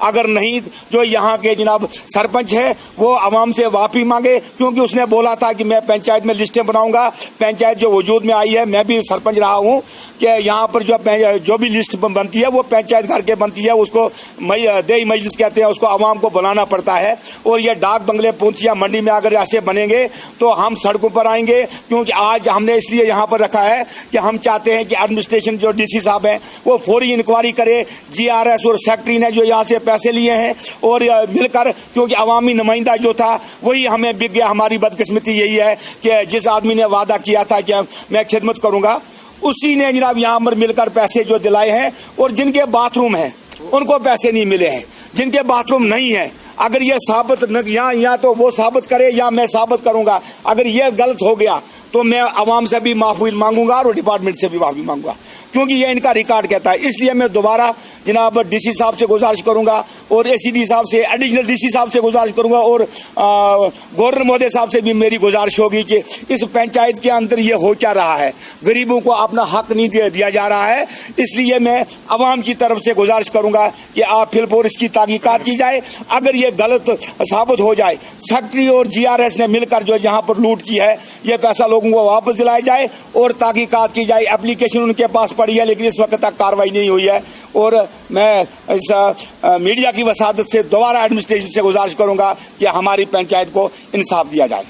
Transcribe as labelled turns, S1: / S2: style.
S1: अगर नहीं जो यहाँ के जनाब सरपंच है वो आवाम से माफी मांगे, क्योंकि उसने बोला था कि मैं पंचायत में लिस्टें बनाऊंगा। पंचायत जो वजूद में आई है, मैं भी सरपंच रहा हूँ, कि यहाँ पर जो भी लिस्ट बनती है वो पंचायत घर के बनती है, उसको देही मजलिस कहते हैं, उसको आवाम को बनाना पड़ता है। और ये डाक बंगले पूंछिया मंडी में अगर ऐसे बनेंगे तो हम सड़कों पर आएंगे, क्योंकि आज हमने इसलिए यहाँ पर रखा है कि हम चाहते हैं कि एडमिनिस्ट्रेशन जो डीसी साहब हैं वो फौरी इंक्वायरी करे, जीआरएस और सेक्रेटरी ने जो यहाँ से पैसे लिए हैं और मिलकर, क्योंकि अवामी नुमाइंदा जो था वही हमें बिक गया। हमारी बदकिस्मती यही है कि जिस आदमी ने वादा किया था कि मैं खिदमत करूंगा, उसी ने जनाब यहाँ पर मिलकर पैसे जो दिलाए हैं, और जिनके बाथरूम हैं उनको पैसे नहीं मिले हैं, जिनके बाथरूम नहीं है। अगर ये साबित या तो वो साबित करे या मैं साबित करूंगा। अगर ये गलत हो गया तो मैं आवाम से भी माफी मांगूंगा और डिपार्टमेंट से भी माफी मांगूंगा, क्योंकि ये इनका रिकॉर्ड कहता है। इसलिए मैं दोबारा जनाब डीसी साहब से गुजारिश करूंगा और एसीडी साहब से, एडिशनल डीसी साहब से गुजारिश करूंगा, और गवर्नर महोदय साहब से भी मेरी गुजारिश होगी कि इस पंचायत के अंदर ये हो क्या रहा है, गरीबों को अपना हक नहीं दिया जा रहा है। इसलिए मैं आवाम की तरफ से गुजारिश करूंगा कि आप फिलपोर इसकी तहकीकात की जाए। अगर ये गलत साबित हो जाए, सेक्रेटरी और जीआरएस ने मिलकर जो यहाँ पर लूट की है, ये पैसा लोगों को वापस दिलाया जाए और तहकीकात की जाए। एप्लीकेशन उनके पास पड़ी है, लेकिन इस वक्त तक कार्रवाई नहीं हुई है। और मैं इस मीडिया की वसादत से दोबारा एडमिनिस्ट्रेशन से गुजारिश करूंगा कि हमारी पंचायत को इंसाफ दिया जाए।